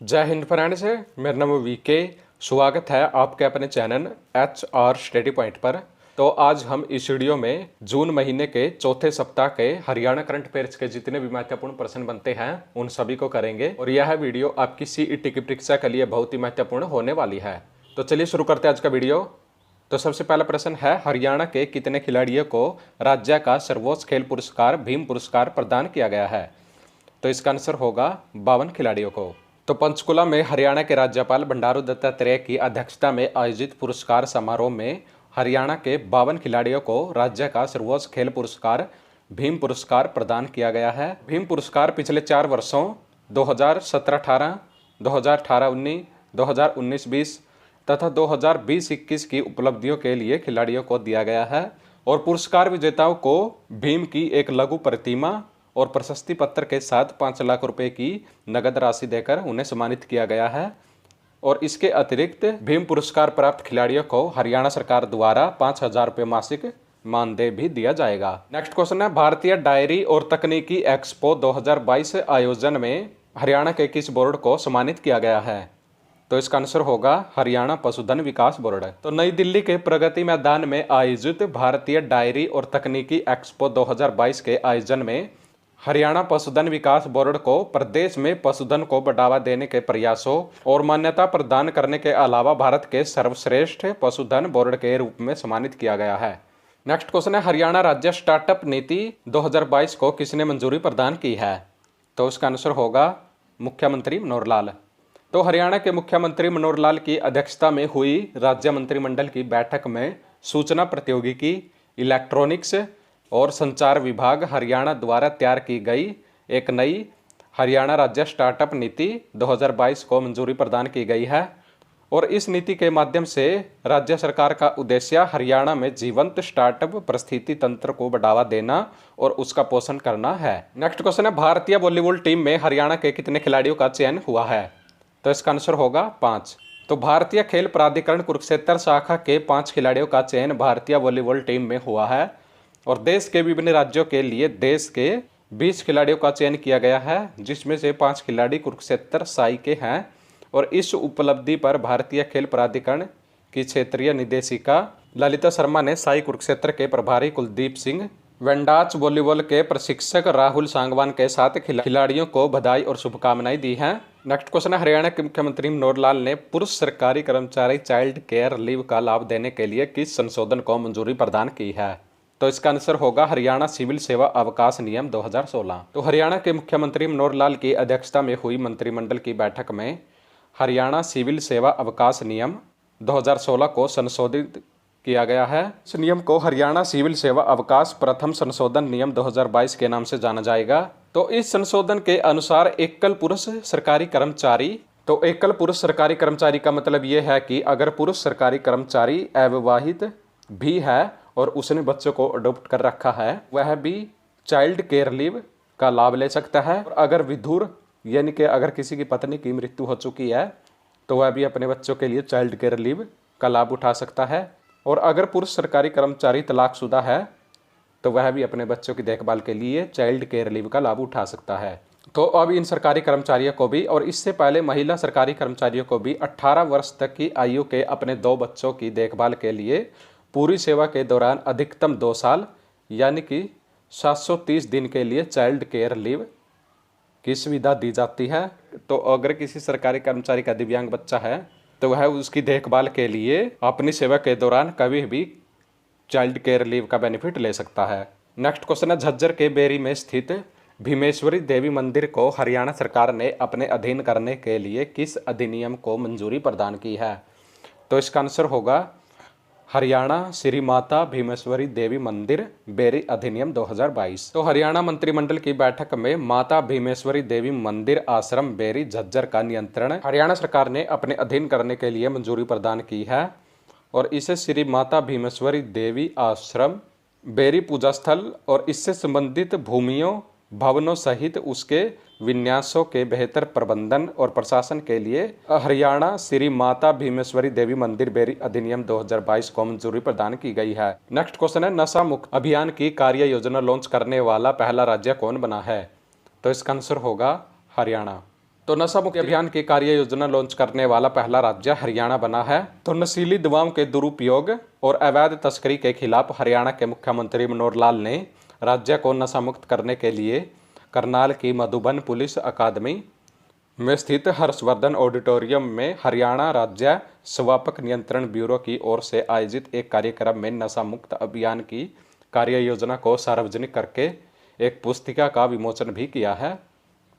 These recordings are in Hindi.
जय हिंद फ्रेंड्स, मेरा नाम वीके। स्वागत है आपके अपने चैनल HR स्टडी पॉइंट पर। तो आज हम इस वीडियो में जून महीने के चौथे सप्ताह के हरियाणा करंट अफेयर्स के जितने भी महत्वपूर्ण प्रश्न बनते हैं उन सभी को करेंगे और यह वीडियो आपकी CET की परीक्षा के लिए बहुत ही महत्वपूर्ण होने वाली है। तो चलिए शुरू करते हैं आज का वीडियो। तो सबसे पहला प्रश्न है, हरियाणा के कितने खिलाड़ियों को राज्य का सर्वोच्च खेल पुरस्कार भीम पुरस्कार प्रदान किया गया है? तो इसका आंसर होगा 52 खिलाड़ियों को। तो पंचकुला में हरियाणा के राज्यपाल बंडारू दत्तात्रेय की अध्यक्षता में आयोजित पुरस्कार समारोह में हरियाणा के 52 खिलाड़ियों को राज्य का सर्वोच्च खेल पुरस्कार भीम पुरस्कार प्रदान किया गया है। भीम पुरस्कार पिछले 4 वर्षों 2017-18, 2018-19, 2019-20 तथा 2020-21 की उपलब्धियों के लिए खिलाड़ियों को दिया गया है और पुरस्कार विजेताओं को भीम की एक लघु प्रतिमा और प्रशस्ति पत्र के साथ 5 लाख रुपए की नगद राशि देकर उन्हें सम्मानित किया गया है। और इसके अतिरिक्त भीम पुरस्कार प्राप्त खिलाड़ियों को हरियाणा सरकार द्वारा 5,000 रुपये मासिक मानदेय भी दिया जाएगा। नेक्स्ट क्वेश्चन है, भारतीय डायरी और तकनीकी एक्सपो 2022 आयोजन में हरियाणा के किस बोर्ड को सम्मानित किया गया है? तो इसका आंसर होगा हरियाणा पशुधन विकास बोर्ड। तो नई दिल्ली के प्रगति मैदान में आयोजित भारतीय डायरी और तकनीकी एक्सपो 2022 के आयोजन में हरियाणा पशुधन विकास बोर्ड को प्रदेश में पशुधन को बढ़ावा देने के प्रयासों और मान्यता प्रदान करने के अलावा भारत के सर्वश्रेष्ठ पशुधन बोर्ड के रूप में सम्मानित किया गया है। नेक्स्ट क्वेश्चन है, हरियाणा राज्य स्टार्टअप नीति 2022 को किसने मंजूरी प्रदान की है? तो इसका आंसर होगा मुख्यमंत्री मनोहर लाल। तो हरियाणा के मुख्यमंत्री मनोहर लाल की अध्यक्षता में हुई राज्य मंत्रिमंडल की बैठक में सूचना प्रौद्योगिकी, इलेक्ट्रॉनिक्स और संचार विभाग हरियाणा द्वारा तैयार की गई एक नई हरियाणा राज्य स्टार्टअप नीति 2022 को मंजूरी प्रदान की गई है और इस नीति के माध्यम से राज्य सरकार का उद्देश्य हरियाणा में जीवंत स्टार्टअप परिस्थिति तंत्र को बढ़ावा देना और उसका पोषण करना है। नेक्स्ट क्वेश्चन है, भारतीय वॉलीबॉल टीम में हरियाणा के कितने खिलाड़ियों का चयन हुआ है? तो इसका आंसर होगा 5। तो भारतीय खेल प्राधिकरण कुरुक्षेत्र शाखा के 5 खिलाड़ियों का चयन भारतीय वॉलीबॉल टीम में हुआ है और देश के विभिन्न राज्यों के लिए देश के 20 खिलाड़ियों का चयन किया गया है, जिसमें से 5 खिलाड़ी कुरुक्षेत्र साई के हैं। और इस उपलब्धि पर भारतीय खेल प्राधिकरण की क्षेत्रीय निदेशिका ललिता शर्मा ने साई कुरुक्षेत्र के प्रभारी कुलदीप सिंह, वेंडाच वॉलीबॉल के प्रशिक्षक राहुल सांगवान के साथ खिलाड़ियों को बधाई और शुभकामनाएं दी हैं। नेक्स्ट क्वेश्चन है, हरियाणा के मुख्यमंत्री मनोहर लाल ने पुरुष सरकारी कर्मचारी चाइल्ड केयर लीव का लाभ देने के लिए किस संशोधन को मंजूरी प्रदान की है? तो इसका आंसर होगा हरियाणा सिविल सेवा अवकाश नियम 2016। तो हरियाणा के मुख्यमंत्री मनोहर लाल की अध्यक्षता में हुई मंत्रिमंडल की बैठक में हरियाणा सिविल सेवा अवकाश नियम 2016 को संशोधित किया गया है। इस नियम को हरियाणा सिविल सेवा अवकाश प्रथम संशोधन नियम 2022 के नाम से जाना जाएगा। तो इस संशोधन के अनुसार एकल पुरुष सरकारी कर्मचारी का मतलब ये है कि अगर पुरुष सरकारी कर्मचारी अविवाहित भी है और उसने बच्चों को अडॉप्ट कर रखा है, वह भी चाइल्ड केयर लीव का लाभ ले सकता है। और अगर विधुर यानी कि अगर किसी की पत्नी की मृत्यु हो चुकी है तो वह भी अपने बच्चों के लिए चाइल्ड केयर लीव का लाभ उठा सकता है। और अगर पुरुष सरकारी कर्मचारी तलाकशुदा है तो वह भी अपने बच्चों की देखभाल के लिए चाइल्ड केयर लीव का लाभ उठा सकता है। तो अब इन सरकारी कर्मचारियों को भी और इससे पहले महिला सरकारी कर्मचारियों को भी 18 वर्ष तक की आयु के अपने 2 बच्चों की देखभाल के लिए पूरी सेवा के दौरान अधिकतम 2 साल यानी कि 730 दिन के लिए चाइल्ड केयर लीव की सुविधा दी जाती है। तो अगर किसी सरकारी कर्मचारी का दिव्यांग बच्चा है तो वह उसकी देखभाल के लिए अपनी सेवा के दौरान कभी भी चाइल्ड केयर लीव का बेनिफिट ले सकता है। नेक्स्ट क्वेश्चन है, झज्जर के बेरी में स्थित भीमेश्वरी देवी मंदिर को हरियाणा सरकार ने अपने अधीन करने के लिए किस अधिनियम को मंजूरी प्रदान की है? तो इसका आंसर होगा हरियाणा श्री माता भीमेश्वरी देवी मंदिर बेरी अधिनियम 2022। तो हरियाणा मंत्रिमंडल की बैठक में माता भीमेश्वरी देवी मंदिर आश्रम बेरी झज्जर का नियंत्रण हरियाणा सरकार ने अपने अधीन करने के लिए मंजूरी प्रदान की है और इसे श्री माता भीमेश्वरी देवी आश्रम बेरी पूजा स्थल और इससे संबंधित भूमियों भवनों सहित उसके विन्यासों के बेहतर प्रबंधन और प्रशासन के लिए हरियाणा श्री माता भीमेश्वरी देवी मंदिर बेरी अधिनियम 2022 को मंजूरी प्रदान की गई है। नेक्स्ट क्वेश्चन है, नशा मुक्त अभियान की कार्य योजना लॉन्च करने वाला पहला राज्य कौन बना है? तो इसका आंसर होगा हरियाणा। तो नशा मुक्ति अभियान की कार्य योजना लॉन्च करने वाला पहला राज्य हरियाणा बना है। तो नशीली दवाओं के दुरुपयोग और अवैध तस्करी के खिलाफ हरियाणा के मुख्यमंत्री मनोहर लाल ने राज्य को नशा मुक्त करने के लिए करनाल की मधुबन पुलिस अकादमी में स्थित हर्षवर्धन ऑडिटोरियम में हरियाणा राज्य स्वापक नियंत्रण ब्यूरो की ओर से आयोजित एक कार्यक्रम में नशा मुक्त अभियान की कार्य योजना को सार्वजनिक करके एक पुस्तिका का विमोचन भी किया है।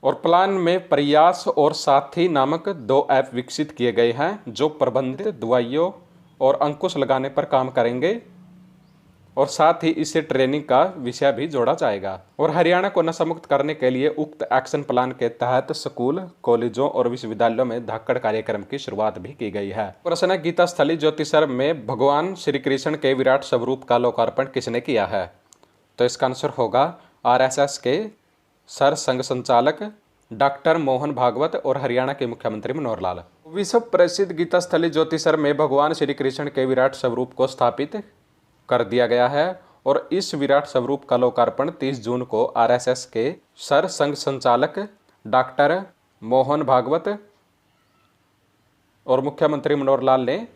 और प्लान में प्रयास और साथी नामक 2 ऐप विकसित किए गए हैं जो प्रबंधित दवाइयों और अंकुश लगाने पर काम करेंगे और साथ ही इससे ट्रेनिंग का विषय भी जोड़ा जाएगा। और हरियाणा को नशा मुक्त करने के लिए उक्त एक्शन प्लान के तहत स्कूल, कॉलेजों और विश्वविद्यालयों में धाकड़ कार्यक्रम की शुरुआत भी की गई है। प्रश्न, गीता स्थली ज्योतिसर में भगवान श्री कृष्ण के विराट स्वरूप का लोकार्पण किसने किया है? तो इसका आंसर होगा RSS के सर संघ संचालक डॉक्टर मोहन भागवत और हरियाणा के मुख्यमंत्री मनोहर लाल। विश्व प्रसिद्ध गीता स्थली ज्योतिसर में भगवान श्री कृष्ण के विराट स्वरूप को स्थापित कर दिया गया है और इस विराट स्वरूप का लोकार्पण 30 जून को RSS के सर संघ संचालक डॉक्टर मोहन भागवत और मुख्यमंत्री मनोहर लाल ने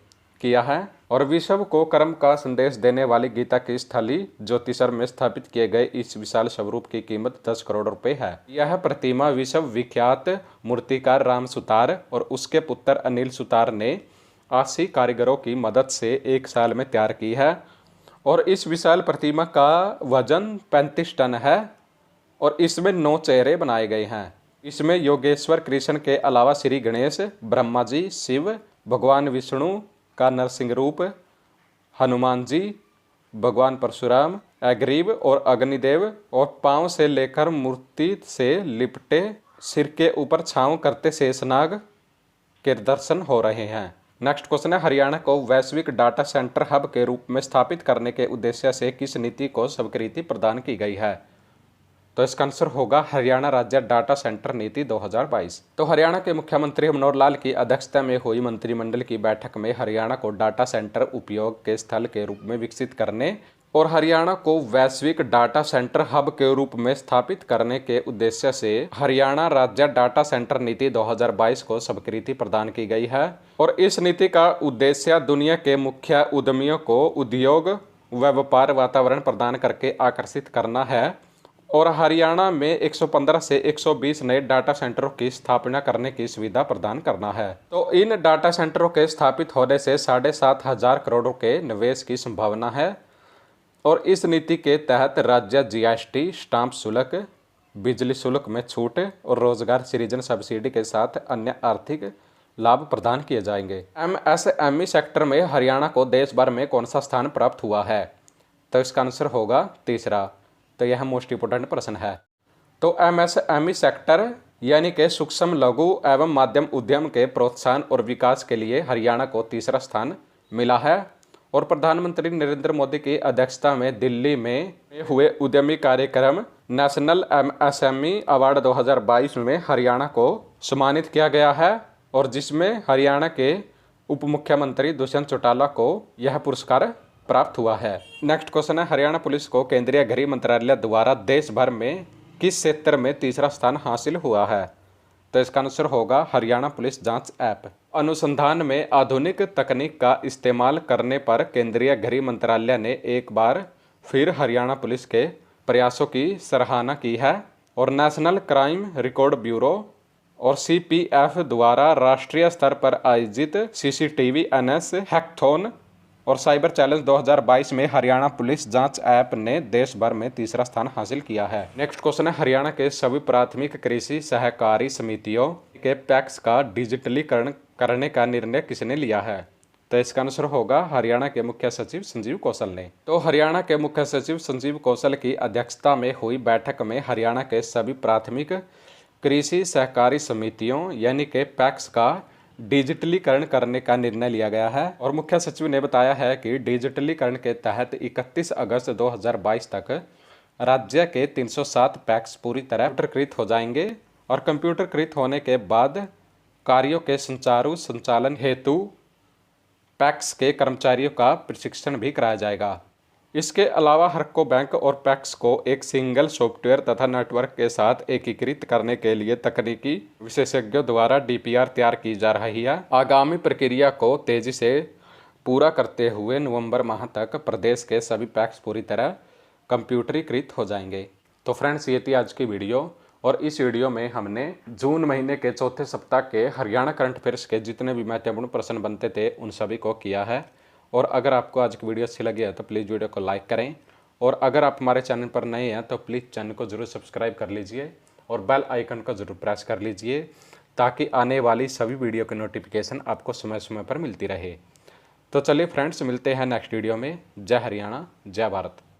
किया है। और विश्व को कर्म का संदेश देने वाली गीता की स्थली ज्योतिसर में स्थापित किए गए इस विशाल स्वरूप की कीमत 10 करोड़ रुपए है। यह प्रतिमा विश्व विख्यात मूर्तिकार राम सुतार और उसके पुत्र अनिल सुतार ने 80 कारीगरों की मदद से 1 साल में तैयार की है। और इस विशाल प्रतिमा का वजन 35 टन है और इसमें 9 चेहरे बनाए गए हैं। इसमें योगेश्वर कृष्ण के अलावा श्री गणेश, ब्रह्मा जी, शिव, भगवान विष्णु का नरसिंह रूप, हनुमान जी, भगवान परशुराम, अग्रीव और अग्निदेव और पांव से लेकर मूर्ति से लिपटे सिर के ऊपर छांव करते शेषनाग के दर्शन हो रहे हैं। नेक्स्ट क्वेश्चन है, हरियाणा को वैश्विक डाटा सेंटर हब के रूप में स्थापित करने के उद्देश्य से किस नीति को स्वीकृति प्रदान की गई है? तो इसका आंसर होगा हरियाणा राज्य डाटा सेंटर नीति 2022। तो हरियाणा के मुख्यमंत्री मनोहर लाल की अध्यक्षता में हुई मंत्रिमंडल की बैठक में हरियाणा को डाटा सेंटर उपयोग के स्थल के रूप में विकसित करने और हरियाणा को वैश्विक डाटा सेंटर हब के रूप में स्थापित करने के उद्देश्य से हरियाणा राज्य डाटा सेंटर नीति 2022 को स्वीकृति प्रदान की गई है। और इस नीति का उद्देश्य दुनिया के मुख्य उद्यमियों को उद्योग व व्यापार वातावरण प्रदान करके आकर्षित करना है और हरियाणा में 115 से 120 नए डाटा सेंटरों की स्थापना करने की सुविधा प्रदान करना है। तो इन डाटा सेंटरों के स्थापित होने से 7,500 करोड़ के निवेश की संभावना है। और इस नीति के तहत राज्य GST, स्टाम्प शुल्क, बिजली शुल्क में छूट और रोजगार सृजन सब्सिडी के साथ अन्य आर्थिक लाभ प्रदान किए जाएंगे। MSME सेक्टर में हरियाणा को देश भर में कौन सा स्थान प्राप्त हुआ है? तो इसका आंसर होगा तीसरा। तो यह मोस्ट इंपोर्टेंट प्रश्न है। तो MSME सेक्टर यानी कि सूक्ष्म लघु एवं माध्यम उद्यम के प्रोत्साहन और विकास के लिए हरियाणा को तीसरा स्थान मिला है। और प्रधानमंत्री नरेंद्र मोदी की अध्यक्षता में दिल्ली में हुए उद्यमी कार्यक्रम नेशनल MSME अवार्ड 2022 में हरियाणा को सम्मानित किया गया है और जिसमें हरियाणा के उप मुख्यमंत्री दुष्यंत चौटाला को यह पुरस्कार प्राप्त हुआ है। नेक्स्ट क्वेश्चन है, हरियाणा पुलिस को केंद्रीय गृह मंत्रालय द्वारा देश भर में किस क्षेत्र में तीसरा स्थान हासिल हुआ है? तो इसका आंसर होगा हरियाणा पुलिस जांच ऐप। अनुसंधान में आधुनिक तकनीक का इस्तेमाल करने पर केंद्रीय गृह मंत्रालय ने एक बार फिर हरियाणा पुलिस के प्रयासों की सराहना की है और नेशनल क्राइम रिकॉर्ड ब्यूरो और CPF द्वारा राष्ट्रीय स्तर पर आयोजित CCTV NS हैकथॉन और साइबर चैलेंज 2022 में हरियाणा पुलिस जांच ऐप ने देश भर में तीसरा स्थान हासिल किया है। नेक्स्ट क्वेश्चन है, हरियाणा के सभी प्राथमिक कृषि सहकारी समितियों के पैक्स का डिजिटलीकरण करने का निर्णय किसने लिया है? तो इसका आंसर होगा हरियाणा के मुख्य सचिव संजीव कौशल ने। तो हरियाणा के मुख्य सचिव संजीव कौशल की अध्यक्षता में हुई बैठक में हरियाणा के सभी प्राथमिक कृषि सहकारी समितियों यानी कि पैक्स का डिजिटलीकरण करने का निर्णय लिया गया है। और मुख्य सचिव ने बताया है कि डिजिटलीकरण के तहत 31 अगस्त 2022 तक राज्य के 307 पैक्स पूरी तरह कंप्यूटरकृत हो जाएंगे और कंप्यूटरकृत होने के बाद कार्यों के सुचारू संचालन हेतु पैक्स के कर्मचारियों का प्रशिक्षण भी कराया जाएगा। इसके अलावा हरको बैंक और पैक्स को एक सिंगल सॉफ्टवेयर तथा नेटवर्क के साथ एकीकृत करने के लिए तकनीकी विशेषज्ञों द्वारा डीपीआर तैयार की जा रही है। आगामी प्रक्रिया को तेजी से पूरा करते हुए नवंबर माह तक प्रदेश के सभी पैक्स पूरी तरह कंप्यूटरीकृत हो जाएंगे। तो फ्रेंड्स, ये थी आज की वीडियो, और इस वीडियो में हमने जून महीने के चौथे सप्ताह के हरियाणा करंट अफेयर्स के जितने भी महत्वपूर्ण प्रश्न बनते थे उन सभी को किया है। और अगर आपको आज की वीडियो अच्छी लगी है तो प्लीज़ वीडियो को लाइक करें, और अगर आप हमारे चैनल पर नए हैं तो प्लीज़ चैनल को ज़रूर सब्सक्राइब कर लीजिए और बेल आइकन को ज़रूर प्रेस कर लीजिए, ताकि आने वाली सभी वीडियो की नोटिफिकेशन आपको समय समय पर मिलती रहे। तो चलिए फ्रेंड्स, मिलते हैं नेक्स्ट वीडियो में। जय हरियाणा, जय भारत।